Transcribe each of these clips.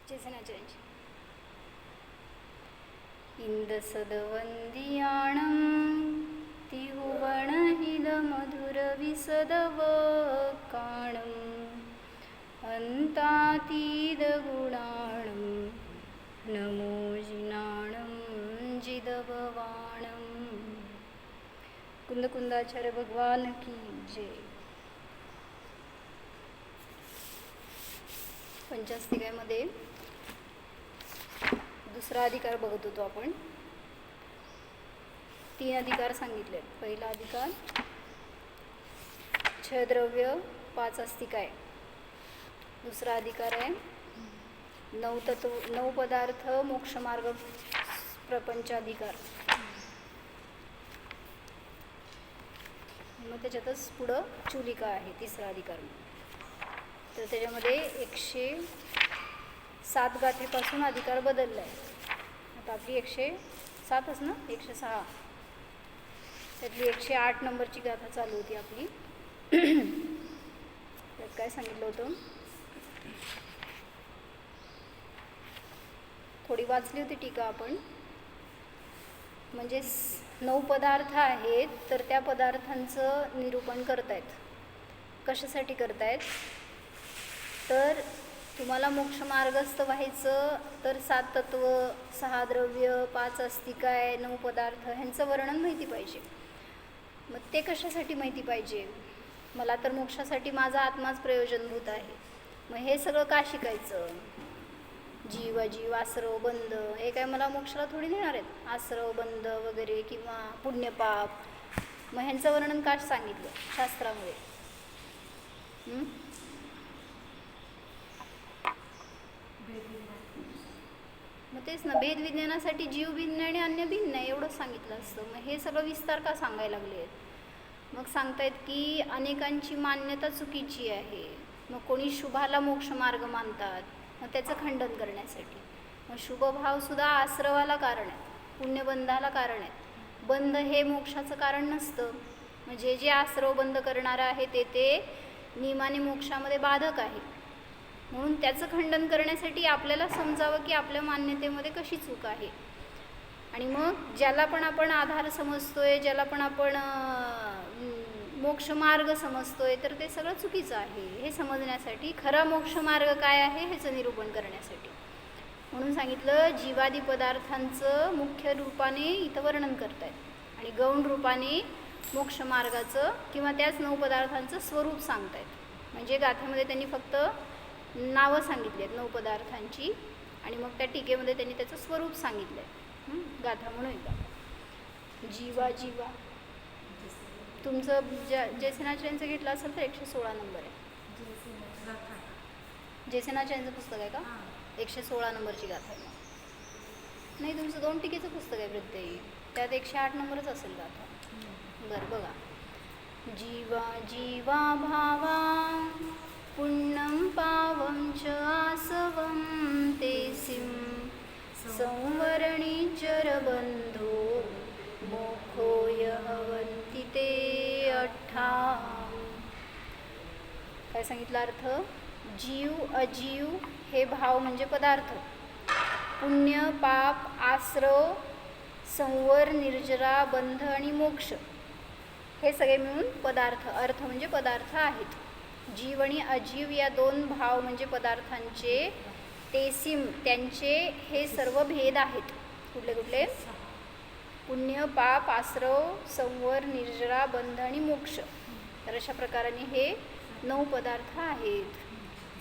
जेसनाचरंजी इंदसदवंदियाणं तिहुवणहिदमधुरविसदवकाणम् अन्तातीदगुणाणं नमो जिनाणं जिदभवाणं। कुंदकुंदाचार्य भगवान की जय। पंचास्तिकामध्ये दुसरा अधिकार बघत होतो आपण. 3 अधिकार सांगितले. पहिला अधिकार छद्रव्य 5 अस्तिकाय. दुसरा अधिकार आहे 9 तत्व 9 पदार्थ मोक्षमार्ग प्रपंचाधिकार. मग त्याच्यातच पुढं चुलिका आहे तिसरा अधिकार. तर त्याच्यामध्ये 107 गाथेपासून अधिकार बदलला आहे. आता आपली 107च ना, 106 त्यातली 108 नंबरची गाथा चालू होती आपली. त्यात काय सांगितलं होतं, थोडी वाचली होती टीका आपण. म्हणजे 9 पदार्थ आहेत, तर त्या पदार्थांचं निरूपण करतायत. कशासाठी करतायत, तर तुम्हाला मोक्षमार्गस्थ व्हायचं तर 7 तत्व, 6 द्रव्य, 5 अस्तिकाय, 9 पदार्थ ह्यांचं वर्णन माहिती पाहिजे. मग ते कशासाठी माहिती पाहिजे, मला तर मोक्षासाठी माझा आत्माच प्रयोजनभूत आहे. मग हे सगळं का शिकायचं. जीव अजीव आसरव बंध हे काय मला मोक्षाला थोडी देणार आहेत. आसरव बंध वगैरे किंवा पुण्यपाप, मग ह्यांचं वर्णन का सांगितलं शास्त्रामुळे. मग तेच ना, भेद विज्ञानासाठी जीव भिन्न आणि अन्य भिन्न आहे एवढं सांगितलं असतं. मग हे सगळं विस्तार का सांगायला लागले. मग सांगतायत की अनेकांची मान्यता चुकीची आहे. मग कोणी शुभाला मोक्षमार्ग मानतात, मग त्याचं खंडन करण्यासाठी. मग शुभभावसुद्धा आश्रवाला कारण आहे, पुण्यबंधाला कारण आहे. बंध हे मोक्षाचं कारण नसतं. मग जे आश्रव बंध करणारं आहे ते नियमाने मोक्षामध्ये बाधक आहे. म्हणून त्याचं खंडन करण्यासाठी आपल्याला समजावं की आपल्या मान्यतेमध्ये कशी चूक आहे. आणि मग ज्याला पण आपण आधार समजतोय, ज्याला पण आपण मोक्षमार्ग समजतोय, तर ते सगळं चुकीचं आहे हे समजण्यासाठी, खरा मोक्षमार्ग काय आहे ह्याचं निरूपण करण्यासाठी. म्हणून सांगितलं जीवादी पदार्थांचं मुख्य रूपाने इथं वर्णन करतायत आणि गौण रूपाने मोक्षमार्गाचं किंवा त्याच 9 पदार्थांचं स्वरूप सांगतायत. म्हणजे गाथेमध्ये त्यांनी फक्त नावं सांगितली आहेत 9 पदार्थांची आणि मग त्या टीकेमध्ये त्यांनी त्याचं स्वरूप सांगितलं आहे. गाथा म्हणून एकदा जीवा जीवा. तुमचं जेसनाचार्यांचं घेतलं असेल तर 116 नंबर आहे. जेसनाचार्यांचं पुस्तक आहे का, 116 नंबरची गाथा आहे. नाही, तुमचं 2 टीकेचं पुस्तक आहे प्रत्येक, त्यात 108 नंबरच असेल गाथा. बरं बघा. जीवा जीवा भावा पुण्यं पावं च आसवं तेसिं संवरणीचरबंधो मोखो यहवन्ति ते अठ्ठा. काय सांगितलं अर्थ. जीव अजीव हे भाव म्हणजे पदार्थ, पुण्य पाप आश्रव संवर निर्जरा बंध आणि मोक्ष हे सगळे मिळून पदार्थ, अर्थ म्हणजे पदार्थ आहेत. जीव आणि अजीव या 2 भाव म्हणजे पदार्थांचे तेसिम त्यांचे हे सर्व भेद आहेत. कुठले कुठले. पुण्य पाप आश्रव संवर निर्जरा बंध आणि मोक्ष. तर अशा प्रकाराने हे 9 पदार्थ आहेत.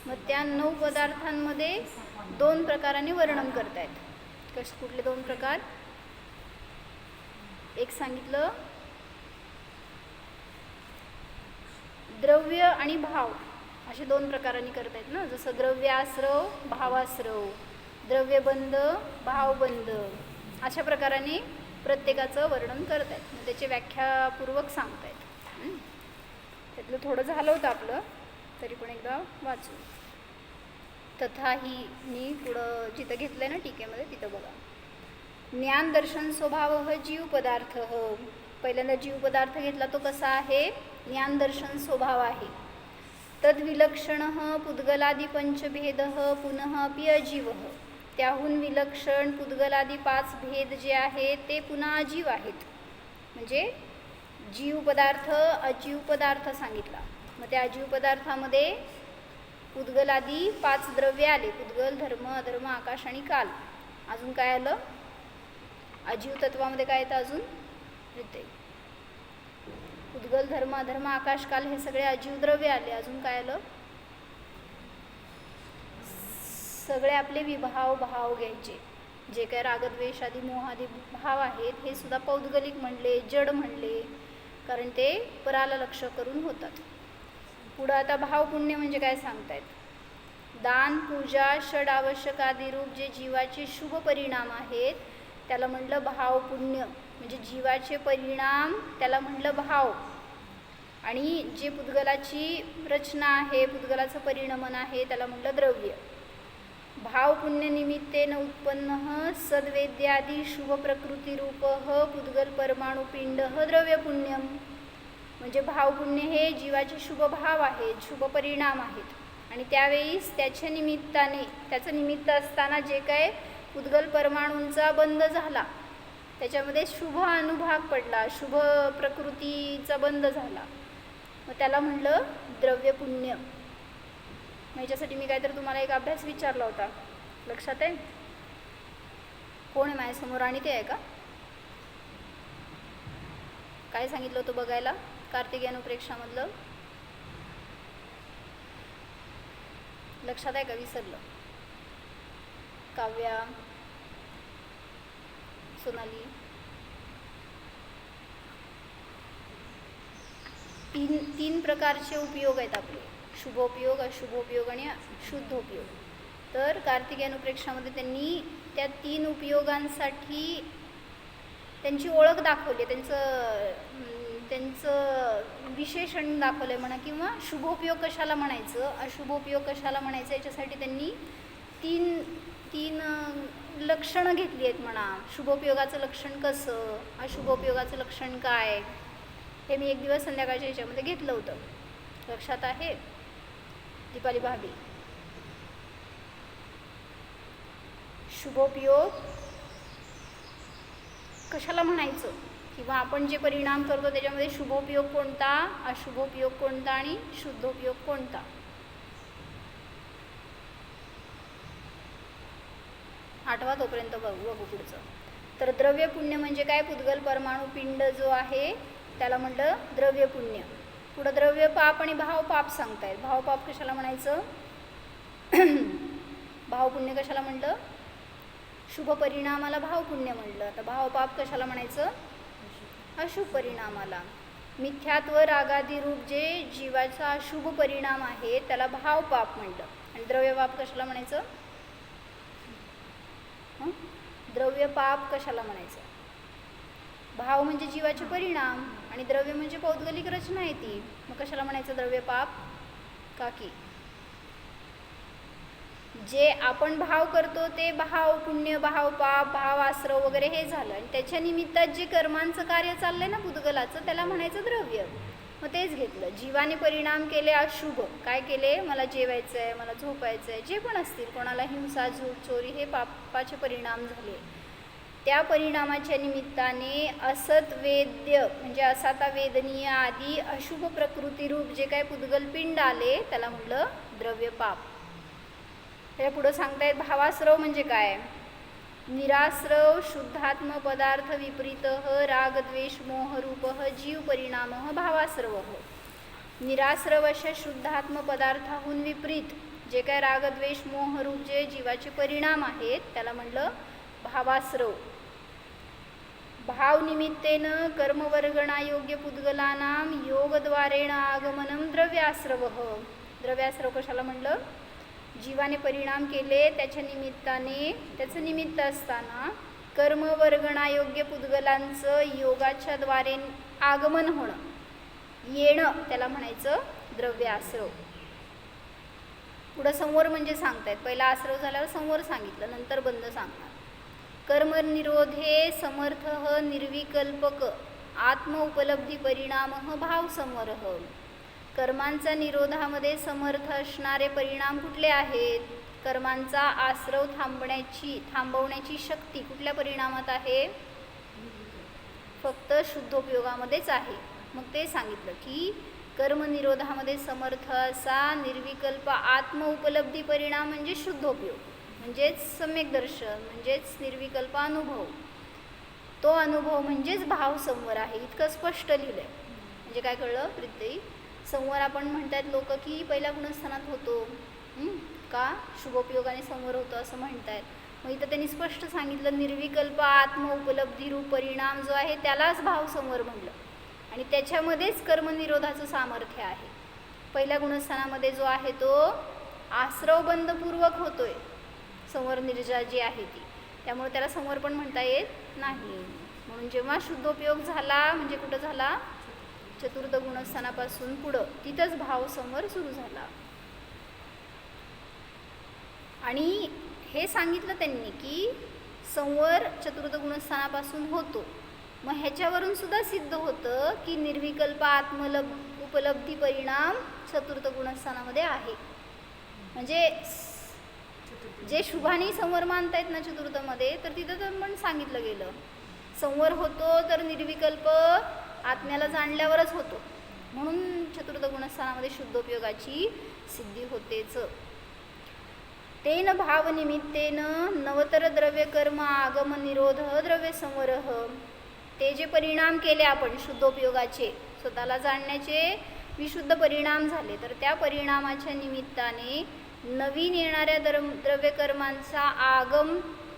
मग त्या 9 पदार्थांमध्ये 2 प्रकाराने वर्णन करतायत. कुठले 2 प्रकार. एक सांगितलं द्रव्य आणि भाव असे 2 प्रकारांनी करतायत ना. जसं द्रव्याश्रव भावाश्रव, द्रव्यबंध भावबंध अशा प्रकाराने प्रत्येकाचं वर्णन करतायत. मग त्याचे व्याख्यापूर्वक सांगतायत. त्यातलं थोडं झालं होतं आपलं, तरी पण एकदा वाचू. तथाही मी पुढं जिथं घेतलं आहे ना टीकेमध्ये तिथं बघा. ज्ञान दर्शन स्वभाव जीव पदार्थ. पहिल्यांदा जीव पदार्थ घेतला तो कसा आहे, ज्ञान दर्शन स्वभाव आहे. तद्विलक्षणः पुद्गलादिपंचभेदः पुनः अपि अजीवः. त्याहून विलक्षण पुद्गलादी 5 भेद जे आहेत ते पुन्हा अजीव आहेत. म्हणजे जीव पदार्थ अजीव पदार्थ सांगितला. मग त्या अजीव पदार्थामध्ये पुद्गलादी 5 द्रव्य आले. पुद्गल, धर्म, अधर्म, आकाश आणि काल. अजून काय आलं? अजीव तत्वामध्ये काय येतं अजून? हृदय. पुद्गल, धर्म, अधर्म, आकाश, काल हे सगळे अजीव द्रव्य आले. अजून काय आलं? सगळे आपले विभाव भाव घ्यायचे. जे काय रागद्वेष आदी मोहादी भाव आहेत हे सुद्धा पौद्गलिक म्हणले, जड म्हणले, कारण ते पराला लक्ष करून होतात. पुढं आता भाव पुण्य म्हणजे काय सांगतायत? दान, पूजा, षड आवश्यकादी रूप जे जीवाचे शुभ परिणाम आहेत त्याला म्हणलं भाव पुण्य. म्हणजे जीवाचे परिणाम त्याला म्हणलं भाव. आणि जे पुद्गलाची रचना आहे, पुद्गलाचं परिणमन आहे त्याला म्हणलं द्रव्य. भाव पुण्य निमित्तेन उत्पन्न सद्वेद्यादी शुभ प्रकृतिरूप पुद्गल परमाणुपिंड द्रव्य पुण्यम. म्हणजे भाव पुण्य हे जीवाचे शुभ भाव आहेत, शुभ परिणाम आहेत. आणि त्यावेळीस त्याच्या निमित्ताने, त्याचं निमित्त असताना जे काय पुद्गल परमाणूंचा बंध झाला, त्याच्यामध्ये शुभ अनुभाग पडला, शुभ प्रकृतीचा बंध झाला, मग त्याला म्हणलं द्रव्य पुण्य. मग याच्यासाठी मी काहीतरी तुम्हाला एक अभ्यास विचारला होता, लक्षात आहे? कोण आहे माझ्यासमोर? आणि ते आहे का? काय सांगितलं होतं बघायला कार्तिकेय अनुप्रेक्षामधलं? लक्षात आहे का? विसरलं? काव्या, सोनाली, तीन प्रकारचे उपयोग आहेत आपले: शुभोपयोग, अशुभोपयोग आणि शुद्धोपयोग. तर कार्तिकेय अनुप्रेक्षामध्ये त्यांनी त्या 3 उपयोगांसाठी त्यांची ओळख दाखवली, त्यांचं विशेषण दाखवलं आहे म्हणा, किंवा शुभोपयोग कशाला म्हणायचं, अशुभोपयोग कशाला म्हणायचं, याच्यासाठी त्यांनी तीन लक्षणं घेतली आहेत म्हणा. शुभोपयोगाचं लक्षण कसं, अशुभोपयोगाचं लक्षण काय, हे मी एक दिवस संध्याकाळच्या ह्याच्यामध्ये घेतलं होतं. लक्षात आहे? दीपाली भाभी, शुभोपयोग कशाला म्हणायचं, किंवा आपण जे परिणाम करतो त्याच्यामध्ये शुभोपयोग कोणता, अशुभोपयोग कोणता आणि शुद्धोपयोग कोणता. आठवा, तोपर्यंत बघू पुढचं. तर द्रव्य पुण्य म्हणजे काय? पुद्गल परमाणू पिंड जो आहे त्याला म्हटलं द्रव्य पुण्य. पुढं द्रव्य पाप आणि भाव पाप सांगतायत. भाव पाप कशाला म्हणायचं, भाव पुण्य कशाला म्हटलं? शुभ परिणामाला भाव पुण्य म्हटलं. आता भाव पाप कशाला म्हणायचं? अशुभ परिणामाला. मिथ्यात्व रागादी रूप जे जीवाचा अशुभ परिणाम आहे त्याला भाव पाप म्हटलं. आणि द्रव्य पाप कशाला म्हणायचं? द्रव्य पाप कशाला म्हणायचं? भाव म्हणजे जीवाचे परिणाम आणि द्रव्य म्हणजे पौद्गलिक रचना आहे ती. मग कशाला म्हणायचं द्रव्य पाप? काकी जे आपण भाव करतो ते भाव पुण्य, भाव पाप, भाव आश्रव वगैरे हे झालं. आणि त्याच्या निमित्तात जे कर्मांचं कार्य चाललंय ना पुद्गलाचं, त्याला म्हणायचं द्रव्य. मग तेच घेतलं. जीवाने परिणाम केले अशुभ. काय केले? मला जेवायचं आहे, मला झोपायचं आहे, जे पण असतील, कोणाला हिंसा, झूट, चोरी, हे पापाचे परिणाम झाले. त्या परिणामाच्या निमित्ताने असत वेद्य म्हणजे असाता वेदनीय आदी अशुभ प्रकृतिरूप जे काय पुद्गल पिंड आले त्याला म्हटलं द्रव्य पाप. हे पुढं सांगतायत भावाश्रव म्हणजे काय? निराश्रव शुद्धात्म पदार्थ विपरीत रागद्वेष मोहरूप जीव परिणाम भावाश्रव. निराश्रव अशा शुद्धात्म पदार्थाहून विपरीत जे काय रागद्वेष मोहरूप जे जीवाचे परिणाम आहेत त्याला म्हटलं भावाश्रव. भावनिमित्तेन कर्मवर्गणायोग्य पुद्गलानां योगद्वारेण आगमनम द्रव्याश्रव. द्रव्याश्रव कशाला म्हटलं? जीवाने परिणाम केले त्याच्या निमित्ताने, त्याचं निमित्त असताना कर्मवर्गणायोग्य पुद्गलांचं योगाच्या द्वारे आगमन होणं, येणं, त्याला म्हणायचं द्रव्याश्रव. पुढं संवर म्हणजे सांगतायत. पहिला आश्रव झाल्यावर संवर सांगितलं, नंतर बंध सांगणार. कर्मनिरोधे समर्थ निर्विकल्पक आत्म उपलब्धी परिणाम भाव संवर. कर्मांचा निरोधामध्ये समर्थ असणारे परिणाम कुठले आहेत? कर्मांचा आश्रव थांबवण्याची शक्ती कुठल्या परिणामात आहे? फक्त शुद्धोपयोगामध्येच आहे. मग ते सांगितलं की कर्मनिरोधामध्ये समर्थ असा निर्विकल्प आत्मउपलब्धी परिणाम म्हणजे शुद्धोपयोग, म्हणजेच सम्यक दर्शन, म्हणजेच निर्विकल्प अनुभव. तो अनुभव म्हणजेच भाव संवर आहे. इतकं स्पष्ट लिहिलं आहे. म्हणजे काय कळलं प्रीती? संवर आपण म्हणतात लोक की पहिल्या गुणस्थानात होतो का शुभोपयोगाने संवर होतो असं म्हणतात. मग इथं त्यांनी स्पष्ट सांगितलं निर्विकल्प आत्म उपलब्धी रूप परिणाम जो आहे त्यालाच भाव संवर म्हणलं आणि त्याच्यामध्येच कर्मनिरोधाचं सामर्थ्य आहे. पहिल्या गुणस्थानामध्ये जो आहे तो आश्रवबंधपूर्वक होतोय संवर निर्जा जी आहे ती, त्यामुळे त्याला संवर पण म्हणता येत नाही. म्हणून जेव्हा शुद्धोपयोग झाला म्हणजे कुठं झाला? चतुर्थ गुणस्थानापासून पुढं, तिथंच भाव संवर सुरू झाला. आणि हे सांगितलं त्यांनी की संवर चतुर्थ गुणस्थानापासून होतो. मग ह्याच्यावरून सुद्धा सिद्ध होतं की निर्विकल्प उपलब्धी परिणाम चतुर्थ गुणस्थानामध्ये आहे. म्हणजे जे शुभाने संवर मानतायत ना चतुर्थमध्ये, तर तिथं तर पण सांगितलं गेलं संवर होतो तर निर्विकल्प आत्म्याला जाणल्यावरच होतो. म्हणून चतुर्थ गुणस्थानामध्ये शुद्धोपयोगाची सिद्धी होतेच. तेन भावनिमित्तेन नवतर द्रव्य कर्म आगम निरोध द्रव्य संवरः. ते जे परिणाम केले आपण शुद्धोपयोगाचे, स्वतःला जाणण्याचे विशुद्ध परिणाम झाले, तर त्या परिणामाच्या निमित्ताने नवीन येणाऱ्या द्रव्यकर्मांचा आगम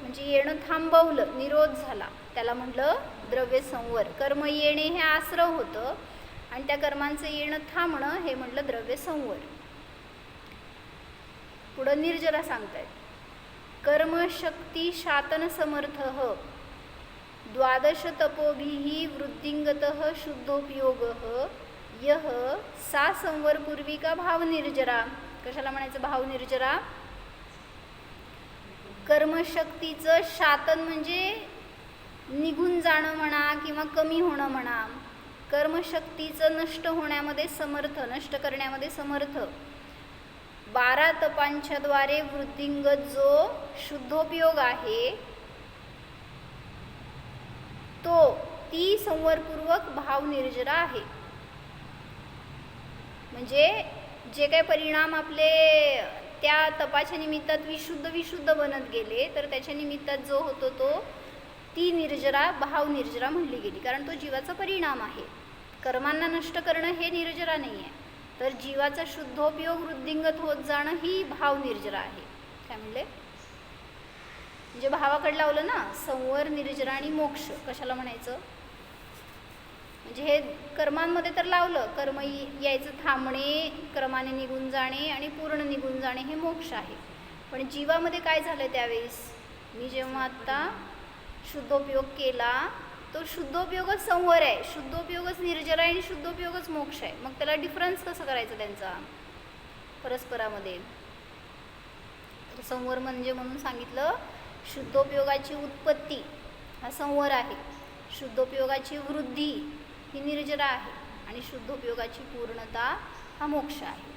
म्हणजे येणं थांबवलं, निरोध झाला, त्याला म्हटलं द्रव्य संवर. कर्म येणे हे आश्रव होतं आणि त्या कर्मांचं येणं थांबणं हे म्हटलं द्रव्य संवर. पुढं निर्जरा सांगतायत. कर्मशक्ती शातन समर्थ द्वादश तपोभिः वृद्धिंगतः शुद्धोपयोगः यह सा संवर पूर्विका भाव निर्जरा. कशाला म्हणायचं भाव निर्जरा? कर्मशक्तीचं शातन म्हणजे निघून जाणं म्हणा किंवा कमी होणं म्हणा. कर्मशक्तीचं नष्ट होण्यामध्ये समर्थ, नष्ट करण्यामध्ये समर्थ 12 तपांच्या द्वारे वृद्धिंगत जो शुद्धोपयोग आहे तो ती संवरपूर्वक भाव निर्जरा आहे. म्हणजे जे काही परिणाम आपले त्या तपाच्या निमित्तात विशुद्ध बनत गेले, तर त्याच्या निमित्तात जो होतो तो ती निर्जरा भाव निर्जरा म्हणली गेली. कारण तो जीवाचा परिणाम आहे. कर्मांना नष्ट करणं हे निर्जरा नाही आहे, तर जीवाचा शुद्धोपयोग वृद्धिंगत होत जाणं ही भाव निर्जरा आहे. काय म्हणले? म्हणजे भावाकडे लावलं ना संवर, निर्जरा आणि मोक्ष. कशाला म्हणायचं? म्हणजे हे कर्मांमध्ये तर लावलं, कर्म यायचं थांबणे, क्रमाने निघून जाणे आणि पूर्ण निघून जाणे हे मोक्ष आहे. पण जीवामध्ये काय झालं त्यावेळेस? मी जेव्हा आत्ता शुद्धोपयोग केला, तो शुद्धोपयोगच संवर आहे, शुद्धोपयोगच निर्जरा आहे आणि शुद्धोपयोगच मोक्ष आहे. मग त्याला डिफरन्स कसं करायचं त्यांचा परस्परामध्ये? संवर म्हणजे म्हणून सांगितलं शुद्धोपयोगाची उत्पत्ती हा संवर आहे, शुद्धोपयोगाची वृद्धी ही निर्जरा आहे आणि शुद्धोपयोगाची पूर्णता हा मोक्ष आहे.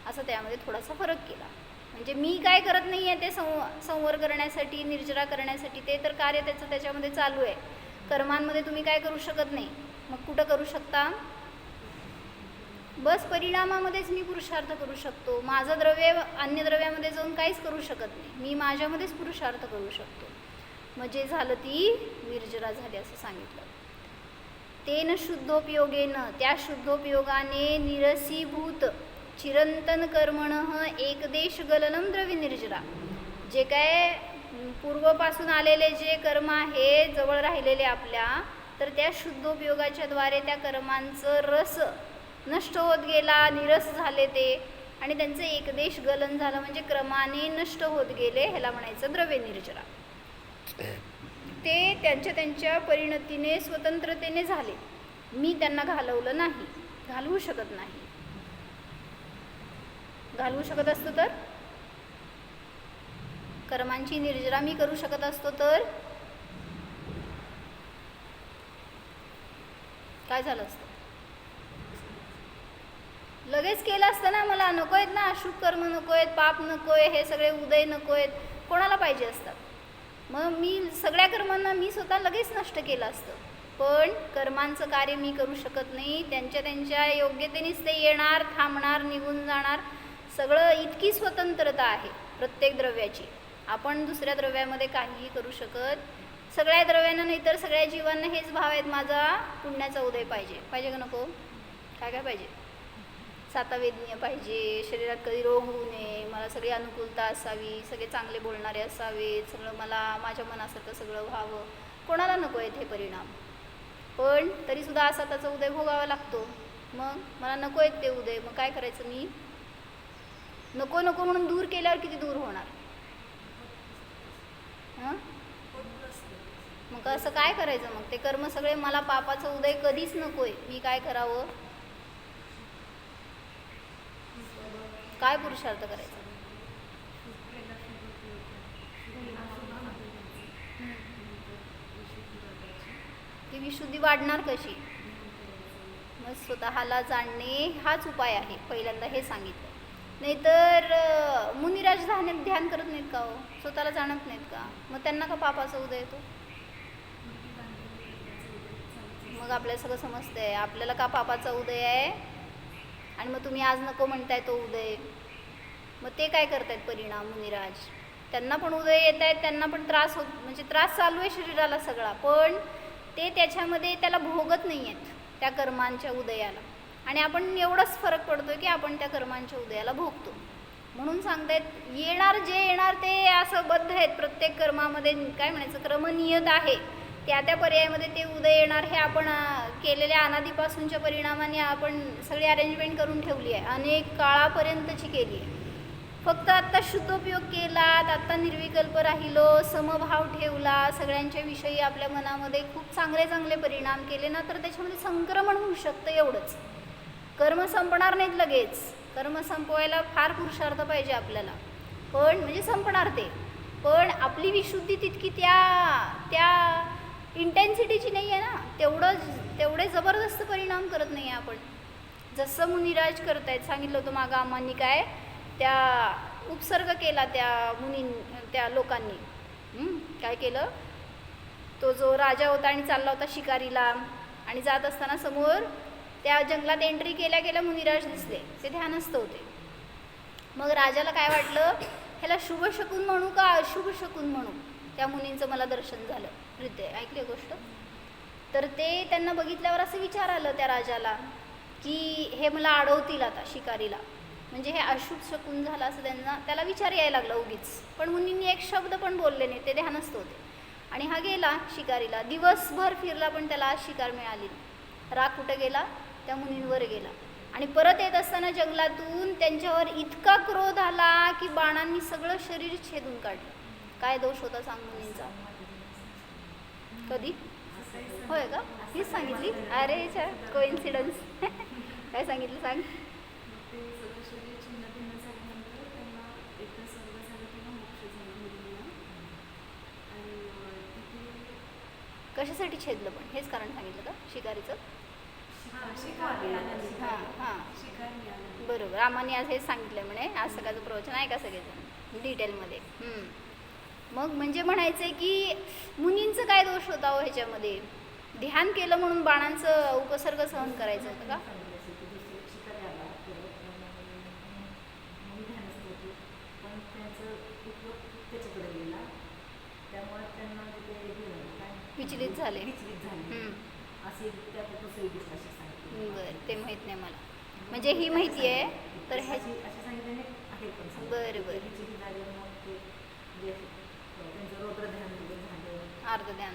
असं त्यामध्ये थोडासा फरक केला. म्हणजे मी काय करत नाही आहे ते संवर करण्यासाठी, निर्जरा करण्यासाठी, ते तर कार्य त्याचं त्याच्यामध्ये चालू आहे. कर्मांमध्ये तुम्ही काय करू शकत नाही. मग कुठं करू शकता? बस परिणामामध्येच मी पुरुषार्थ करू शकतो. माझं द्रव्य अन्य द्रव्यामध्ये जाऊन काहीच करू शकत नाही. मी माझ्यामध्येच पुरुषार्थ करू शकतो. मग जे झालं ती निर्जरा झाली असं सांगितलं. तेन शुद्धोपयोगेन, त्या शुद्धोपयोगाने निरसीभूत चिरंतन कर्मणः एकदेश गलनम द्रव्य निर्जरा. जे काय पूर्वपासून आलेले जे कर्म आहे जवळ राहिलेले आपल्या, तर त्या शुद्धोपयोगाच्या द्वारे त्या कर्मांचं रस नष्ट होत गेला, निरस झाले ते, आणि त्यांचं एकदेश गलन झालं म्हणजे क्रमाने नष्ट होत गेले, ह्याला म्हणायचं द्रव्य निर्जरा. ते त्यांच्या परिणतीने स्वतंत्रतेने झाले. मी त्यांना घालवलं नाही, घालवू शकत नाही. घालवू शकत असतो तर कर्मांची निर्जरा मी करू शकत असतो तर काय झालं असतं? लगेच केलं असतं ना. मला नको आहेत ना अशुभ कर्म, नको आहेत पाप, नको आहे हे सगळे उदय, नको आहेत. कोणाला पाहिजे असतात? मग मी सगळ्या कर्मांना मी स्वतः लगेच नष्ट केलं असतं. पण कर्मांचं कार्य मी करू शकत नाही. त्यांच्या त्यांच्या योग्यतेनेच ते येणार, थांबणार, निघून जाणार. सगळं इतकी स्वतंत्रता आहे प्रत्येक द्रव्याची. आपण दुसऱ्या द्रव्यामध्ये काहीही करू शकत. सगळ्या द्रव्यांना नाही तर सगळ्या जीवांना हेच भाव आहेत, माझा पुण्याचा उदय पाहिजे. पाहिजे का नको? काय काय पाहिजे? सातावेदनीय पाहिजे, शरीरात कधी रोग होऊ नये, मला सगळी अनुकूलता असावी, सगळे चांगले बोलणारे असावेत, सगळं मला माझ्या मनासारखं सगळं व्हावं. कोणाला नको आहेत हे परिणाम? पण तरीसुद्धा असा त्याचा उदय भोगावा लागतो. मग मला नको आहेत ते उदय, मग काय करायचं? मी नको नको म्हणून दूर केल्यावर किती दूर होणार? हां, मग असं काय करायचं? मग ते कर्म सगळे मला पापाचं उदय कधीच नको आहे. मी काय करावं? काय पुरुषार्थ करायचा? ती विशुद्धी वाढणार कशी? मग स्वतःला जाणणे हाच उपाय आहे. पहिल्यांदा हे सांगितलं. नाहीतर मुनिराज ध्यान करत नाहीत का हो? स्वतःला जाणत नाहीत का? मग त्यांना का पापाचा उदय येतो? मग आपल्याला सगळं समजतंय आपल्याला का पापाचा उदय आहे. आणि मग तुम्ही आज नको म्हणताय तो उदय. मग ते काय करतायत परिणाम? मुनिराज त्यांना पण उदय येत आहेत, त्यांना पण त्रास होत, म्हणजे त्रास चालू आहे शरीराला सगळा, पण ते त्याच्यामध्ये त्याला भोगत नाही आहेत त्या कर्मांच्या उदयाला. आणि आपण एवढंच फरक पडतो की आपण त्या कर्मांच्या उदयाला भोगतो. म्हणून सांगतायत येणार जे येणार ते असं बद्ध आहेत प्रत्येक कर्मामध्ये. काय म्हणायचं? क्रमनियत आहे. त्या त्या पर्यायामध्ये ते उदय येणार. हे आपण केलेल्या अनादीपासूनच्या परिणामाने आपण सगळी अरेंजमेंट करून ठेवली आहे, अनेक काळापर्यंतची केली आहे. फक्त आत्ता शुद्धोपयोग केलात, आत्ता निर्विकल्प राहिलो, समभाव ठेवला, सगळ्यांच्या विषयी आपल्या मनामध्ये खूप चांगले चांगले परिणाम केले ना, तर त्याच्यामध्ये संक्रमण होऊ शकतं. एवढंच. कर्म संपणार नाहीत लगेच. कर्म संपवायला फार पुरुषार्थ पाहिजे आपल्याला, पण म्हणजे संपणार ते. पण आपली विशुद्धी तितकी त्या इंटेन्सिटीची नाही आहे ना. तेवढे जबरदस्त परिणाम करत नाही आहे आपण, जसं मुनिराज करत आहेत. सांगितलं होतं मागं आम्हांनी काय त्या उपसर्ग केला त्या लोकांनी. काय केलं? तो जो राजा होता आणि चालला होता शिकारीला, आणि जात असताना समोर त्या जंगलात एंट्री केल्या केल्या मुनिराज दिसले. ते ध्यानस्थ होते. मग राजाला काय वाटलं, ह्याला शुभ शकून म्हणू का अशुभ शकून म्हणू? त्या मुनींचं मला दर्शन झालं. प्रीते ऐकली गोष्ट? तर ते त्यांना बघितल्यावर असं विचार आलं त्या राजाला की हे मला अडवतील आता शिकारीला, म्हणजे हे अशुभ शकून झालं असं त्याला विचार यायला लागला उगीच. पण मुनींनी एक शब्द पण बोलले नाही. ते ध्यानस्थ होते. आणि हा गेला शिकारीला. दिवसभर फिरला पण त्याला आज शिकार मिळाली नाही. राग कुठं गेला? त्या मुनींवर गेला. आणि परत येत असताना जंगलातून त्यांच्यावर इतका क्रोध आला की बाणांनी सगळं शरीर छेदून काढलं. काय दोष होता सांग मुनींचा? कधी? होय का? हीच सांगितली? अरे कोइन्सिडन्स. काय सांगितलं सांग? कशासाठी छेदलं? पण हेच कारण सांगितलं का शिकारीचं? हां, बरोबर. आम्हाने आज हेच सांगितलं म्हणे. आज सकाळचं प्रवचन आहे का सगळेजण डिटेलमध्ये? मग म्हणजे म्हणायचं आहे की मुनींचं काय दोष होता हो ह्याच्यामध्ये? ध्यान केलं म्हणून बाणांचं उपसर्ग सहन करायचं होतं का? विचलित झाले. बरं, ते माहीत नाही मला. म्हणजे ही माहिती आहे तर ह्या बरं अर्धध्यान.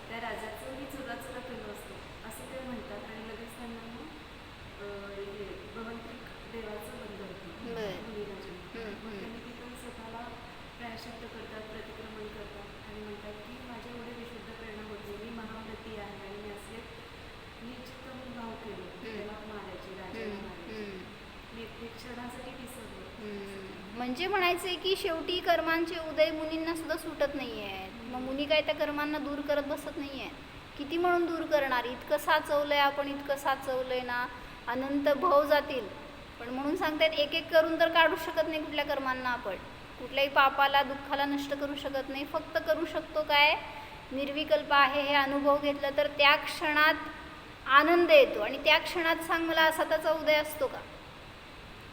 त्या राजाचं मी चुरा केलं असतं असं ते म्हणतात. आणि लगेच त्यांना भगवंतिक देवाचं बंद होतं. त्यांनी तिथून स्वतःला प्रायश्चित्त करतात, प्रतिक्रमण करतात आणि म्हणतात की माझ्या एवढे विशुद्ध प्रेरणा होती, मी महाव्रती आहे आणि मी असे निश्चित भाव केले त्याला मारायचे, राजाला मारायचे, मी एक क्षणासाठी विसरलो. म्हणजे म्हणायचं आहे की शेवटी कर्मांचे उदय मुनींना सुद्धा सुटत नाही आहेत. मग मुनी काय त्या कर्मांना दूर करत बसत नाही आहेत किती म्हणून दूर करणार? इतकं साचवलंय आपण, इतकं साचवलंय ना, अनंत भव जातील. पण म्हणून सांगतात एक एक करून तर काढू शकत नाही कुठल्या कर्मांना आपण, कुठल्याही पापाला दुःखाला नष्ट करू शकत नाही. फक्त करू शकतो काय? निर्विकल्प आहे हे अनुभव घेतलं तर त्या क्षणात आनंद येतो. आणि त्या क्षणात सांग मला असताचा उदय असतो का?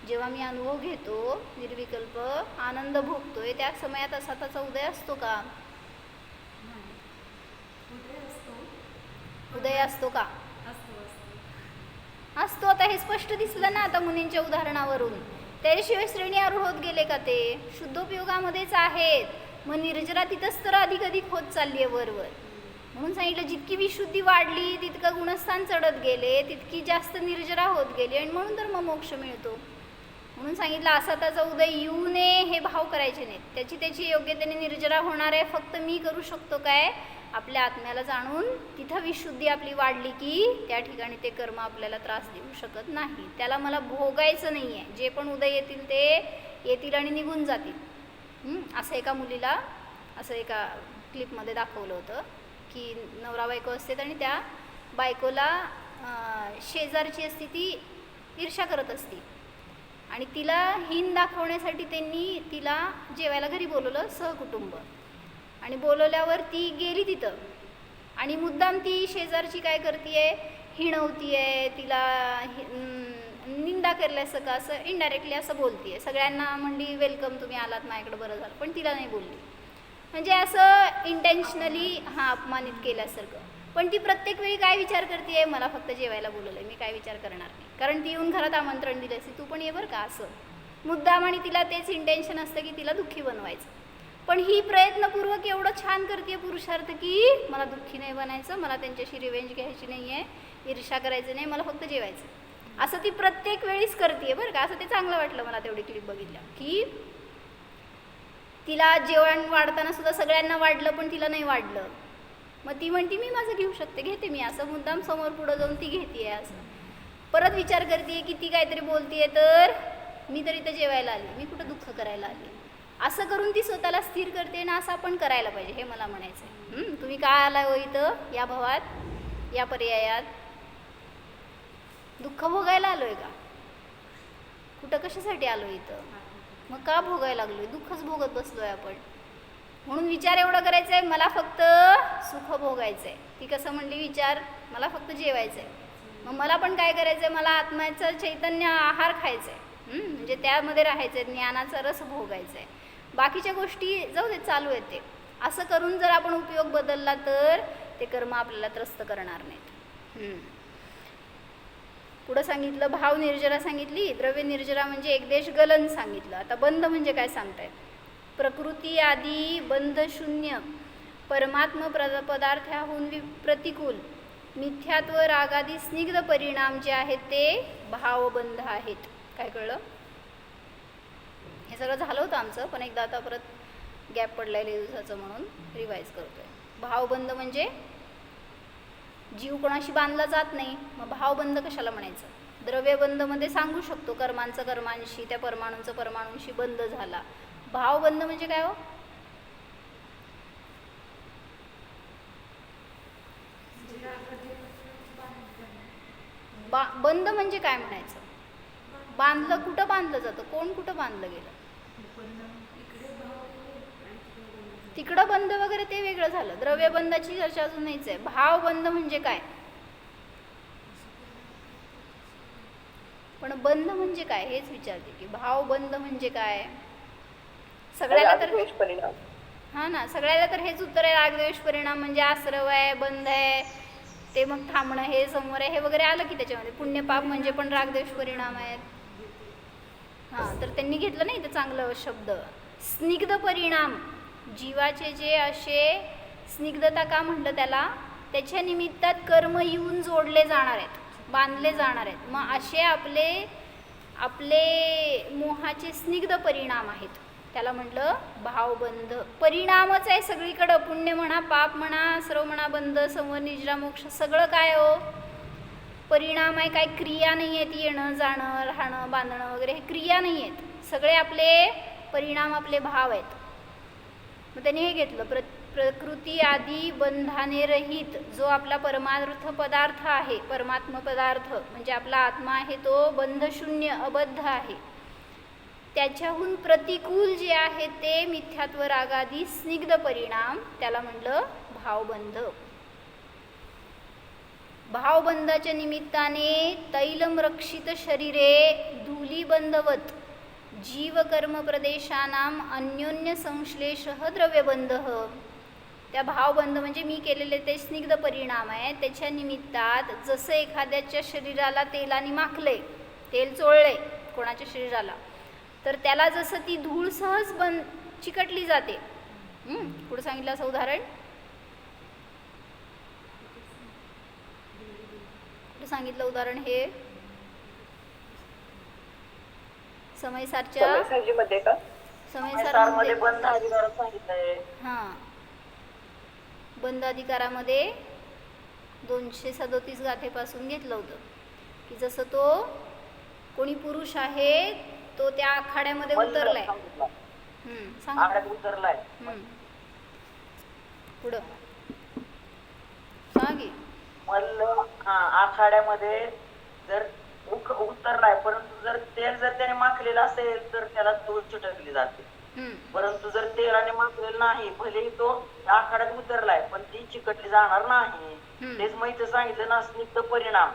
जेव्हा मी अनुभव घेतो निर्विकल्प आनंद भोगतोय त्या समयात असताचा उदय असतो का? नाही. उदय असतो. उदय असतो का? असतो असतो. असतो. आता हे स्पष्ट दिसलं ना आता मुनींच्या उदाहरणावरून. त्याशिवाय श्रेणी आरूढ होत गेले का ते? शुद्धोपयोगामध्येच आहेत. मग निर्जरा तिथंच तर अधिक अधिक होत चालली आहे वरवर. म्हणून सांगितलं जितकी विशुद्धी वाढली तितकं गुणस्थान चढत गेले, तितकी जास्त निर्जरा होत गेली आणि म्हणून तर मग मोक्ष मिळतो. म्हणून सांगितलं असा त्याचा उदय येऊ नये हे भाव करायचे नाहीत. त्याची त्याची योग्यतेने निर्जरा होणार आहे. फक्त मी करू शकतो काय? आपल्या आत्म्याला जाणून तिथं विशुद्धी आपली वाढली की त्या ठिकाणी ते कर्म आपल्याला त्रास देऊ शकत नाही. त्याला मला भोगायचं नाही आहे. जे पण उदय येतील ते येतील आणि निघून जातील. असं एका मुलीला असं एका क्लिपमध्ये दाखवलं होतं की नवरा बायको असते आणि त्या बायकोला शेजारची असती ती ईर्ष्या करत असती आणि तिला हीन दाखवण्यासाठी त्यांनी तिला जेवायला घरी बोलवलं सहकुटुंब. आणि बोलवल्यावर ती गेली तिथं आणि मुद्दाम ती शेजारची काय करते? हिणवती आहे, तिला निंदा केल्यास का असं इनडायरेक्टली असं बोलते आहे. सगळ्यांना म्हणली वेलकम तुम्ही आलात माझ्याकडे बरं झालं, पण तिला नाही बोलली. म्हणजे असं इंटेन्शनली अपमानित केल्यासारखं. पण ती प्रत्येक वेळी काय विचार करते आहे? मला फक्त जेवायला बोलवलं आहे, मी काय विचार करणार नाही. कारण ती येऊन घरात आमंत्रण दिलं असते, तू पण ये बरं का असं मुद्दाम. आणि तिला तेच इंटेन्शन असतं की तिला दुःखी बनवायचं. पण ही प्रयत्नपूर्वक एवढं छान करते पुरुषार्थ की मला दुःखी नाही बनायचं, मला त्यांच्याशी रिवेंज घ्यायची नाही आहे, ईर्ष्या करायचं नाही, मला फक्त जेवायचं. असं ती प्रत्येक वेळीच करते बरं का. असं ते चांगलं वाटलं मला तेवढी क्लिप बघितल्या की तिला जेवण वाढताना सुद्धा सगळ्यांना वाढलं पण तिला नाही वाढलं. मग ती म्हणते मी माझं घेऊ शकते, घेते मी, असं मुद्दाम समोर पुढं जाऊन ती घेते आहे. असं परत विचार करते की ती काहीतरी बोलते तर मी तर इथं जेवायला आली, मी कुठं दुःख करायला आली. असं करून ती स्वतःला स्थिर करते ना. असं आपण करायला पाहिजे हे मला म्हणायचं आहे. तुम्ही काय आलाय हो इथं या भावात, या पर्यायात? दुःख भोगायला आलोय का? कुठं कशासाठी आलो इथं? मग का भोगायला लागलोय? दुःखच भोगत बसलोय आपण. म्हणून विचार एवढं करायचं आहे मला फक्त सुख भोगायचं आहे. ती कसं म्हणली विचार, मला फक्त जेवायचं आहे. मग मला पण काय करायचं आहे? मला आत्म्याचं चैतन्य आहार खायचं आहे. म्हणजे त्यामध्ये राहायचं आहे, ज्ञानाचा रस भोगायचा आहे. बाकीच्या गोष्टी जाऊ दे चालू आहेत ते. असं करून जर आपण उपयोग बदलला तर ते कर्म आपल्याला त्रस्त करणार नाहीत. पुढं सांगितलं भाव निर्जरा सांगितली, द्रव्य निर्जरा म्हणजे एकदेश गलन सांगितलं. आता बंध म्हणजे काय सांगतायत? प्रकृती आदी बंधशून्य परमात्म पदार्थाहून प्रतिकूल मिथ्यात्व रागादी स्निग्ध परिणाम जे आहेत ते भावबंध आहेत. काय कळलं? हे सगळं झालं होतं आमचं, पण एकदा आता परत गॅप पडलाय दिवसाचं म्हणून रिवाईज करतोय. भावबंध म्हणजे जीव कोणाशी बांधला जात नाही, मग भावबंध कशाला म्हणायचं? द्रव्यबंधमध्ये सांगू शकतो कर्मांचं कर्मांशी, त्या परमाणूंचं परमाणूंशी बंध झाला. भावबंध म्हणजे काय हो? बंध म्हणजे काय म्हणायचं? बांधलं कुठं बांधलं जातं? कोण कुठं बांधलं गेलं? तिकडं बंध वगैरे ते वेगळं झालं. द्रव्यबंधाची चर्चा अजून नाहीच आहे. भावबंध म्हणजे काय? पण बंध म्हणजे काय हेच विचारते की भावबंध म्हणजे काय? सगळ्याला तर हा ना, सगळ्याला तर हेच उत्तर आहे. रागद्वेष परिणाम म्हणजे आश्रव आहे, बंध आहे, ते मग थांबणं हे समोर आहे हे वगैरे आलं की त्याच्यामध्ये. पुण्यपाप म्हणजे पण रागद्वेष परिणाम आहेत. हां, तर त्यांनी घेतलं नाही तर चांगलं शब्द स्निग्ध परिणाम. जीवाचे जे असे स्निग्धता का म्हटलं त्याला? त्याच्या निमित्तात कर्म येऊन जोडले जाणार आहेत, बांधले जाणार आहेत. मग असे आपले मोहाचे स्निग्ध परिणाम आहेत, त्याला म्हटलं भावबंध. परिणामच आहे सगळीकडं. पुण्य म्हणा, पाप म्हणा, सर्व म्हणा, बंध, संवर, निजरा, मोक्ष सगळं काय हो? परिणाम आहे. काय क्रिया नाही आहेत. येणं जाणं राहणं बांधणं वगैरे हे क्रिया नाही आहेत. सगळे आपले परिणाम आपले भाव आहेत. मग त्यांनी हे घेतलं प्रकृती आदी बंधाने रहित जो आपला परमार्थ पदार्थ आहे, परमात्म पदार्थ म्हणजे आपला आत्मा आहे, तो बंधशून्य अबद्ध आहे. त्याच्याहून प्रतिकूल जे आहे ते मिथ्यात्व रागादी स्निग्ध परिणाम, त्याला म्हणलं भावबंध. भावबंधाच्या निमित्ताने तैलम रक्षित शरीरे धूलिबंधवत जीवकर्म प्रदेशानाम अन्योन्य संश्लेष द्रव्यबंध. त्या भावबंध म्हणजे मी केलेले ते स्निग्ध परिणाम आहे. त्याच्या निमित्तात जसं एखाद्याच्या शरीराला तेलाने माखले, तेल चोळले कोणाच्या शरीराला, तर त्याला जसं ती धूळ सहज चिकटली जाते. पुढे सांगितलं असं उदाहरण, सांगितलं उदाहरण हे समयसारच्या मध्ये का समयसारमध्ये बंध अधिकारात सांगितलंय. हां, बंध अधिकारामध्ये 237 गाथेपासून घेतलं होतं की जसं तो कोणी पुरुष आहे तो त्या आखाड्यामध्ये उतरलाय. सांग उतरलाय. पुढं सांग की. मल्ल आखाड्यामध्ये जर उतरलाय, परंतु जर तेल जर त्याने माखलेलं असेल तर त्याला धूळ चिटकली जाते. परंतु जर तेलाने माखलेलं नाही, भलेही तो आखाड्यात उतरलाय पण ती चिकटली जाणार नाही. तेच माहिती सांगितलं ना, स्निग्ध परिणाम.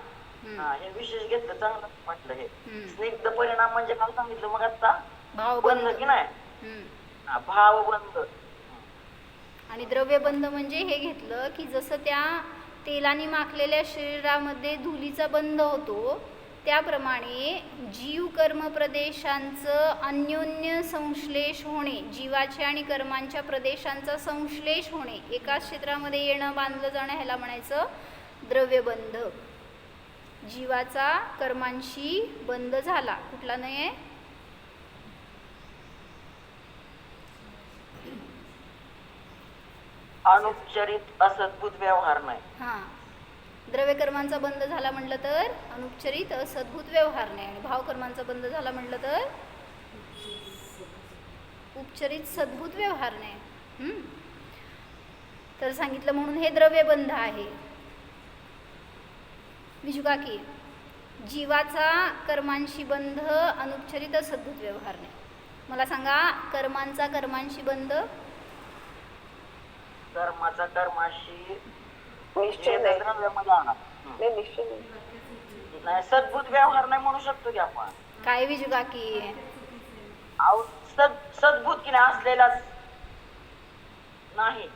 हे विशेष घेतलं, चांगलं म्हटलं. हे स्निग्ध परिणाम म्हणजे काय सांगितलं मग आता? भावबंध की नाही? भावबंध. आणि द्रव्यबंध म्हणजे हे घेतलं की जसं त्या तेलाने माखलेल्या शरीरामध्ये धुलीचा बंध होतो, त्याप्रमाणे जीव कर्म प्रदेशांचं अन्योन्य संश्लेष होणे, जीवाच्या आणि कर्मांच्या प्रदेशांचा संश्लेष होणे, एकाच क्षेत्रामध्ये येणं, बांधलं जाणं, ह्याला म्हणायचं द्रव्यबंध. जीवाचा कर्मांशी बंध झाला, कुठला नाही? अनुपचरित असद्भुत व्यवहार नाही. हां, द्रव्यकर्मांचा बंध झाला म्हटलं तर अनुपचरित असद्भुत व्यवहार नाही, आणि भावकर्मांचा बंध झाला म्हटलं तर उपचरित सद्भुत व्यवहार नाही. तर सांगितलं म्हणून हे द्रव्यबंध आहे. विजू काकी, जीवाचा कर्मांशी बंध अनुपचरित असद्भुत व्यवहार नाही. मला सांगा, कर्मांचा कर्मांशी बंध? कर्माचा कर्माशी निश्चय नाही, सद्भुत व्यवहार नाही म्हणू शकतो की आपण. काय विजू काकी? सद्भुत की नाही असलेलाच नाही,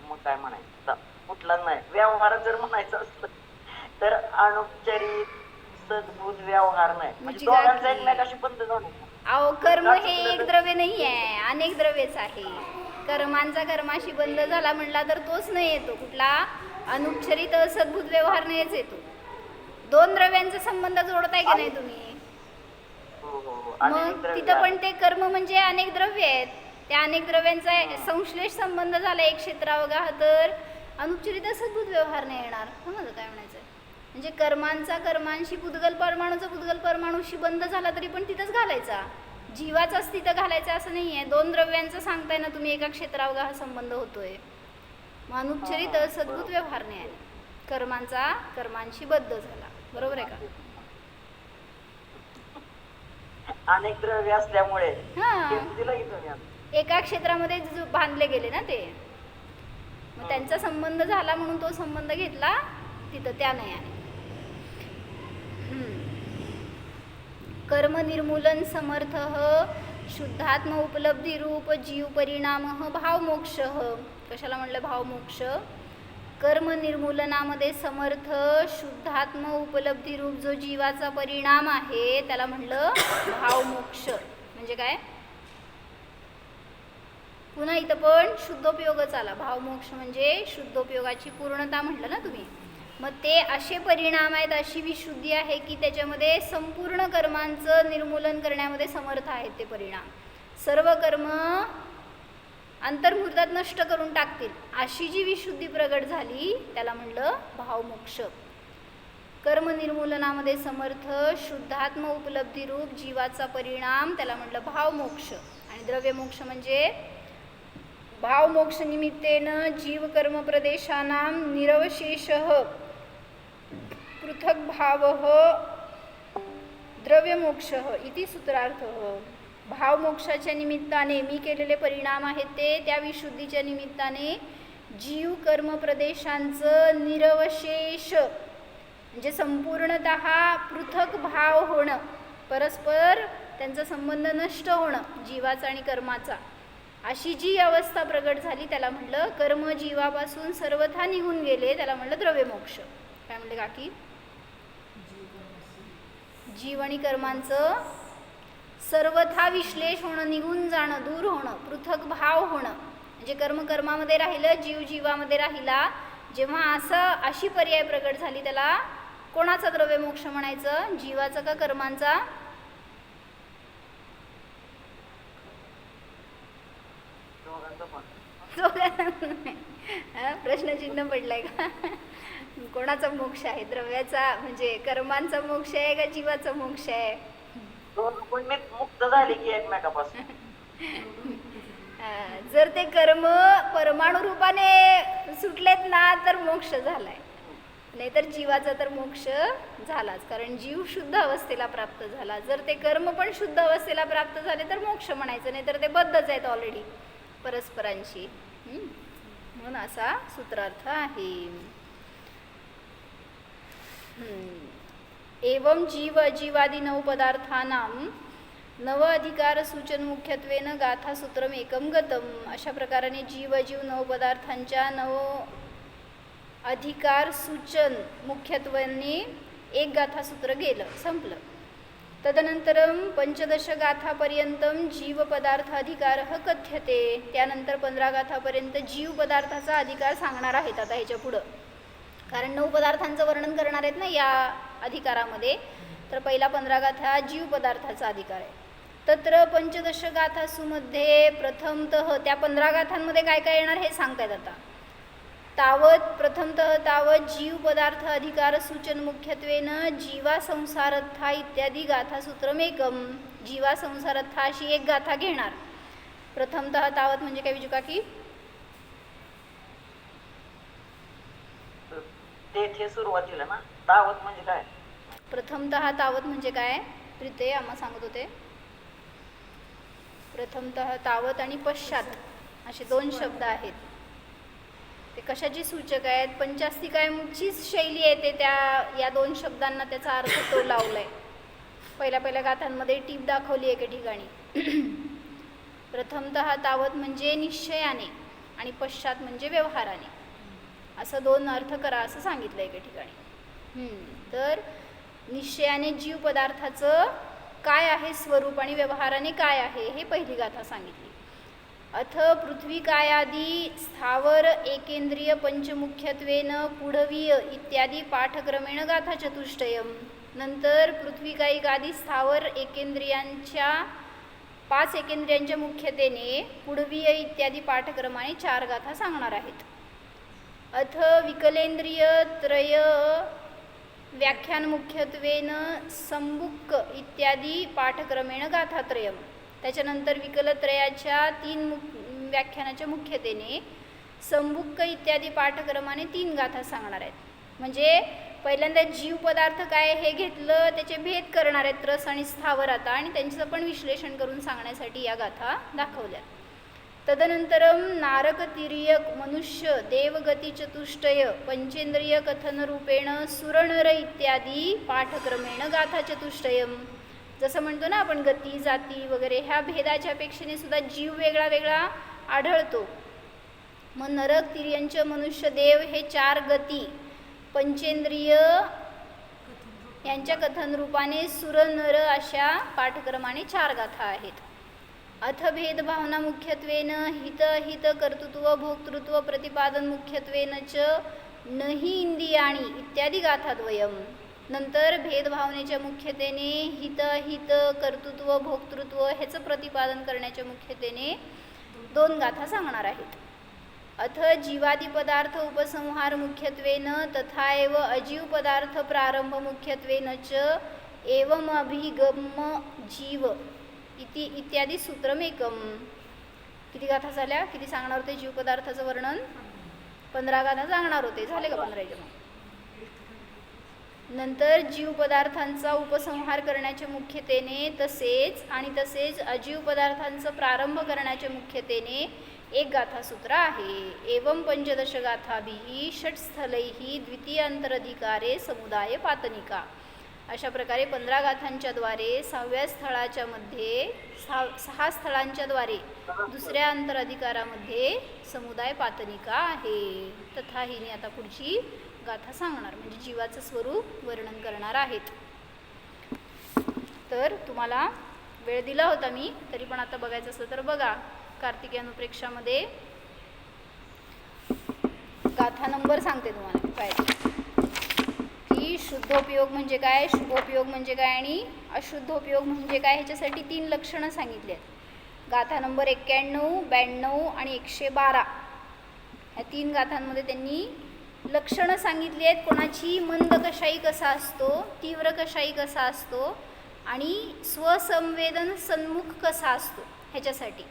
मग काय म्हणायचं? कुठला नाही व्यवहार जर म्हणायचं असलं तर अनुपचरित सद्भुत व्यवहार नाही, म्हणजे दोघांचा एकमेकाशी बंध झाला. अहो, कर्म हे एक द्रव्य नाही आहे, अनेक द्रव्यच आहे. कर्मांचा कर्माशी बंध झाला म्हणला तर तोच नाही येतो, कुठला? अनुपचरित असद्भुत व्यवहार नाहीच येतो. दोन द्रव्यांचा संबंध जोडताय की नाही तुम्ही? मग तिथं पण ते कर्म म्हणजे अनेक द्रव्य आहेत, त्या अनेक द्रव्यांचा संश्लेष संबंध झाला एक क्षेत्रावगा, तर अनुपचरित असद्भुत व्यवहार नाही येणार. समजलं काय म्हणायचं? म्हणजे कर्मांचा कर्मांशी पुद्गल परमाणूचा पुद्गल परमाणूशी बंध झाला तरी पण तिथंच घालायचा, जीवाचाच तिथं घालायचा असं नाही आहे. दोन द्रव्यांचं सांगताय ना तुम्ही, एका क्षेत्रावगा हा संबंध होतोय. मग अनुपचरित असद्भुत व्यवहार नाही आहे, कर्मांचा कर्मांशी बद्ध झाला. बरोबर आहे का? अनेक द्रव्य असल्यामुळे एका क्षेत्रामध्ये बांधले गेले ना ते, मग त्यांचा संबंध झाला म्हणून तो संबंध घेतला तिथं त्या नाही. कर्म निर्मूलन समर्थ शुद्धात्म उपलब्धी रूप जीव परिणाम भावमोक्ष. कशाला म्हणलं भावमोक्ष? कर्म निर्मूलनामध्ये समर्थ शुद्धात्म उपलब्धी रूप जो जीवाचा परिणाम आहे त्याला म्हणलं भावमोक्ष. म्हणजे काय? पुन्हा इथं पण शुद्धोपयोगच आला. भावमोक्ष म्हणजे शुद्धोपयोगाची पूर्णता म्हटलं ना तुम्ही. मग ते असे परिणाम आहेत, अशी विशुद्धी आहे की त्याच्यामध्ये संपूर्ण कर्मांचं निर्मूलन करण्यामध्ये समर्थ आहेत ते परिणाम. सर्व कर्म अंतर्मुहूर्तात नष्ट करून टाकतील अशी जी विशुद्धी प्रगट झाली त्याला म्हणलं भावमोक्ष. कर्म निर्मूलनामध्ये समर्थ शुद्धात्म उपलब्धी रूप जीवाचा परिणाम त्याला म्हणलं भावमोक्ष. आणि द्रव्यमोक्ष म्हणजे भावमोक्षनिमित्तेन जीवकर्मप्रदेशानां निरवशेषः पृथग्भावः द्रव्यमोक्षः इति सूत्रार्थः. भावमोक्षाच्या निमित्ताने मी केलेले परिणाम आहेत ते त्या विशुद्धीच्या निमित्ताने जीव कर्म प्रदेशांचं निरवशेष म्हणजे संपूर्णतः पृथक भाव होणं, परस्पर त्यांचा संबंध नष्ट होणं जीवाचा आणि कर्माचा, अशी जी अवस्था प्रगट झाली त्याला म्हटलं कर्म जीवापासून सर्वथा निघून गेले, त्याला म्हटलं द्रव्यमोक्ष. काय म्हणले काकी? जीव आणि कर्मांचं सर्वथा विश्लेष होणं, निघून जाणं, दूर होणं, पृथक भाव होणं. म्हणजे कर्म कर्मामध्ये राहिलं, जीव जीवामध्ये राहिला. जेव्हा अशी पर्याय प्रगट झाली त्याला कोणाचा द्रव्यमोक्ष म्हणायचं? जीवाचा का कर्मांचा? प्रश्नचिन्ह पडलाय का? कोणाचा मोक्ष आहे? द्रव्याचा म्हणजे कर्मांचा मोक्ष आहे का जीवाचा मोक्ष आहे? मुक्त झाली की एकमेकापासून. जर ते कर्म परमाणु रूपाने सुटलेत ना तर मोक्ष झालाय, नाहीतर जीवाचा तर मोक्ष झालाच, कारण जीव शुद्ध अवस्थेला प्राप्त झाला. जर ते कर्म पण शुद्ध अवस्थेला प्राप्त झाले तर मोक्ष म्हणायचं, नाहीतर ते बद्धच आहेत ऑलरेडी परस्परांशी. म्हणून असा सूत्रार्थ आहे. एवं जीव अजीवादी नव पदार्थानां नव अधिकार सूचन मुख्यत्वेन गाथासूत्रम एकम गतम. अशा प्रकाराने जीव अजीव नव पदार्थांच्या नव अधिकार सूचन मुख्यत्वाने एक गाथासूत्र गेलं, संपलं. तदनंतरम पंचदश गाथापर्यंतम जीव पदार्थ अधिकार कथ्यते. त्यानंतर 15 गाथापर्यंत जीव पदार्थाचा अधिकार सांगणार आहेत आता ह्याच्या पुढं, कारण 9 पदार्थांचं वर्णन करणार आहेत ना या अधिकारामध्ये. तर पहिला 15 गाथा जीव पदार्थाचा अधिकार आहे. तत्र पंचदश गाथासूमध्ये प्रथमतः त्या 15 गाथांमध्ये काय काय येणार हे सांगतायत आता. प्रथमतः तावत जीव पदार्थ अधिकार सूचन मुख्यत्वेन जीवा संसारथा इत्यादी गाथासूत्रमेकम. जीवा संसारथा अशी एक गाथा घेणार. प्रथमतः तावत म्हणजे काय विजुका की ते सुरुवातीला ना. तावत म्हणजे काय? प्रथमतः तावत म्हणजे काय? प्रीते आम्हा सांगत होते. प्रथमतः तावत आणि पश्चात असे 2 शब्द आहेत. ते कशाची सूचक आहेत? पंचास्तिकांचीच शैली आहे ते त्या या 2 शब्दांना त्याचा अर्थ तो लावलाय. पहिल्या गाथांमध्ये टीप दाखवली एके ठिकाणी. प्रथमतः तावत म्हणजे निश्चयाने आणि पश्चात म्हणजे व्यवहाराने, असं 2 अर्थ करा असं सांगितलं एके ठिकाणी. तर निश्चयाने जीव पदार्थाचं काय आहे स्वरूप आणि व्यवहाराने काय आहे हे पहिली गाथा सांगितली. अथ पृथ्वी कायादी स्थावर एकेंद्रिय पंचमुख्यत्वेन पुढवीय इत्यादी पाठक्रमेण गाथा चतुष्टयम. नंतर पृथ्वीकायिकादी स्थावर एकेंद्रियांच्या 5 एकेंद्रियांच्या मुख्यतेने पुढवीय इत्यादी पाठक्रमाने 4 गाथा सांगणार आहेत. अथ विकलेंद्रिय त्रय व्याख्यान मुख्यत्वेन संबुक्क इत्यादी पाठक्रमेण गाथात्रयम. त्याच्यानंतर विकलत्रयाच्या 3 व्याख्यानाच्या मुख्यतेने संबुक्क इत्यादी पाठक्रमाने 3 गाथा सांगणार आहेत. म्हणजे पहिल्यांदा जीव पदार्थ काय हे घेतलं, त्याचे भेद करणार आहेत रस आणि स्थावर आता, आणि त्यांचं पण विश्लेषण करून सांगण्यासाठी या गाथा दाखवल्या. तदनंतरम नारक तिर्यक मनुष्य देवगती चतुष्टय पंचेंद्रिय कथनरूपेण सुरनर इत्यादी पाठक्रमेण गाथा चतुष्टयम. जसं म्हणतो ना आपण गती जाती वगैरे ह्या भेदाच्या अपेक्षेने सुद्धा जीव वेगळा वेगळा आढळतो. मग नरक तिर्यंच मनुष्य देव हे 4 गती, पंचेंद्रिय यांच्या कथनरूपाने सुरनर अशा पाठक्रमाने 4 गाथा आहेत. अथ भेदभावना मुख्यत्वेन हित कर्तृत्व भोक्तृत्व प्रतिपादन मुख्यत्वेन च नहि इंद्रियाणी इत्यादी गाथाद्वयम. नंतर भेदभावनेच्या मुख्यतेने हित कर्तृत्व भोक्तृत्व ह्याचं प्रतिपादन करण्याच्या मुख्यतेने 2 गाथा सांगणार आहेत. अथ जीवादी पदार्थ उपसंहार मुख्यत्वेन तथा एव अजीव पदार्थ प्रारंभ मुख्यत्वेन च एवम अभिगम जीव इत्यादी सूत्रमेकम. किती गाथा झाल्या? किती सांगणार होते जीव पदार्थाचं वर्णन? 15 गाथा सांगणार होते. झाले का 15चे मग? नंतर जीव पदार्थांचा उपसंहार करण्याच्या मुख्यतेने तसेच अजीव पदार्थांचा प्रारंभ करण्याच्या मुख्यतेने एक गाथासूत्र आहे. एवं पंचदश गाथाभिः षट्स्थलैः द्वितीयांतरधिकारे समुदाय पातनिका. अशा प्रकारे 15 गाथांच्या द्वारे 6व्या स्थळाच्या मध्ये 6 स्थळांच्या द्वारे दुसऱ्या अंतराधिकारामध्ये समुदाय पातनिका आहे. तथा हिने आता पुढची गाथा सांगणार म्हणजे जीवाचं स्वरूप वर्णन करणार आहेत. तर तुम्हाला वेळ दिला होता मी, तरी पण आता बघायचं असलं तर बघा. कार्तिकी अनुप्रेक्षामध्ये गाथा नंबर सांगते तुम्हाला काय की शुद्धोपयोग म्हणजे काय, शुभोपयोग म्हणजे काय आणि अशुद्धोपयोग म्हणजे काय, ह्याच्यासाठी 3 लक्षणं सांगितली आहेत. गाथा नंबर 91, 92 आणि 112 ह्या 3 गाथांमध्ये त्यांनी लक्षणं सांगितली आहेत. कोणाची मंद कशाई कसा असतो, तीव्र कशाई कसा असतो आणि स्वसंवेदन सन्मुख कसा असतो ह्याच्यासाठी.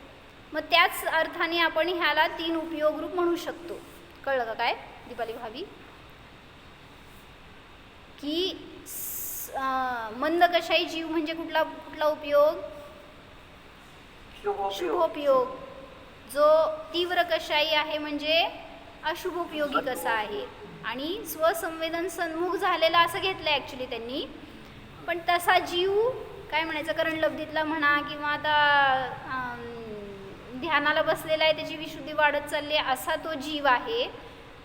मग त्याच अर्थाने आपण ह्याला 3 उपयोगरूप म्हणू शकतो. कळलं का काय दीपाली भाभी? की मंद कशाई जीव म्हणजे कुठला उपयोग? शुभोपयोग. जो तीव्र कशाई आहे म्हणजे अशुभोपयोगी कसा आहे. आणि स्वसंवेदन सन्मुख झालेला असं घेतलं ॲक्च्युली त्यांनी. पण तसा जीव काय म्हणायचं, करणलब्धीतला म्हणा किंवा आता ध्यानाला बसलेला आहे, त्याची विशुद्धी वाढत चालली आहे, असा तो जीव आहे.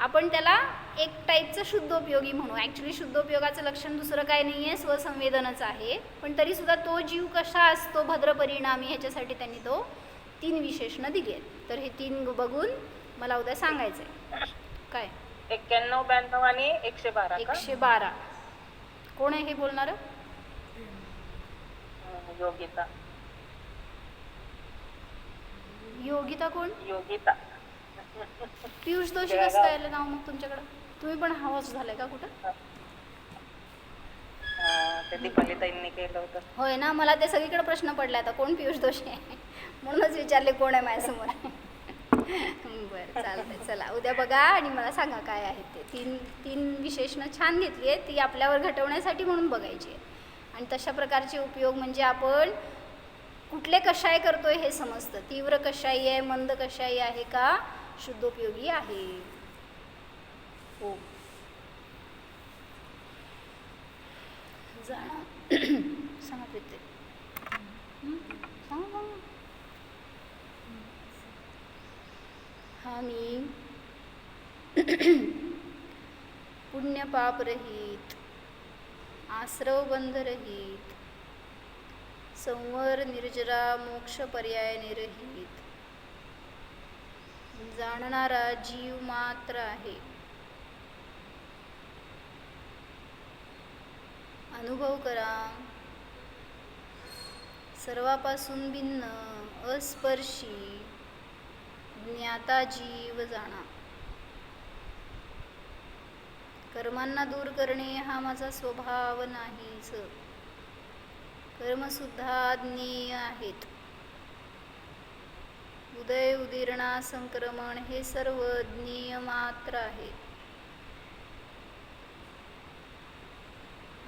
आपण त्याला एक टाईपचं शुद्धोपयोगी म्हणू. ॲक्च्युली शुद्धोपयोगाचं लक्षण दुसरं काय नाही आहे, स्वसंवेदनच आहे. पण तरीसुद्धा तो जीव कसा असतो भद्रपरिणामी ह्याच्यासाठी त्यांनी 3 विशेषणं दिली आहेत. तर हे 3 बघून मला उद्या सांगायचं आहे. काय 91, 92 आणि 112. 112 कोण आहे हे बोलणारं? योगिता. योगिता कोण? योगिता. पियुष दोषी कसं काय आलं नाव मग तुमच्याकडं? तुम्ही पण हवाच झालाय का कुठं? ते दीपाली ताईंनी केलं होतं. होय ना, मला ते सगळीकडे प्रश्न पडला आता कोण पियुष दोषी आहे म्हणूनच विचारले कोण आहे माझ्यासमोर. बरं चालतंय. चला उद्या बघा आणि मला सांगा काय आहे ते. 3 विशेषणं छान घेतली आहेत, ती आपल्यावर घटवण्यासाठी म्हणून बघायची आहे. आणि तशा प्रकारचे उपयोग म्हणजे आपण कुठले कशाय करतोय हे समजतं. तीव्र कशाई आहे, मंद कशाई आहे का शुद्धोपयोगी आहे. हो जाणं सांगा प्रीती. सांगा. हा मी पुण्यपापरहित, आश्रवबंधरहित, संवर निर्जरा मोक्ष पर्यायाने रहित जाणणारा जीव मात्र आहे. अनुभव करा सर्वापासून भिन्न अस्पर्शी ज्ञाता जीव जाणा. कर्मांना दूर करणे हा माझा स्वभाव नाहीच. कर्मसुद्धा ज्ञेय आहेत. उदय उदीरणा संक्रमण हे सर्व ज्ञेय मात्र आहे.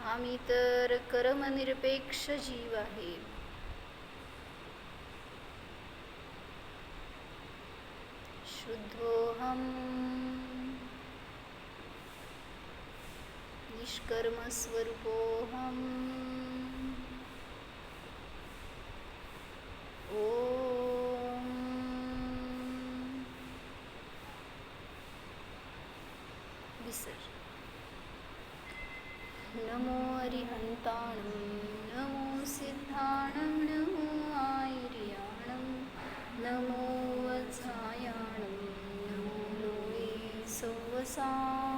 आम्ही तर कर्मनिरपेक्ष जीव आहे. शुद्धोहम निष्कर्मस्वरूपोहम. ओम विसर. नमो अरिहंताणं, नमो सिद्धाणं, नमो आयर्याणं, नमो वत्सायाणं, नमो लोये सौवसां.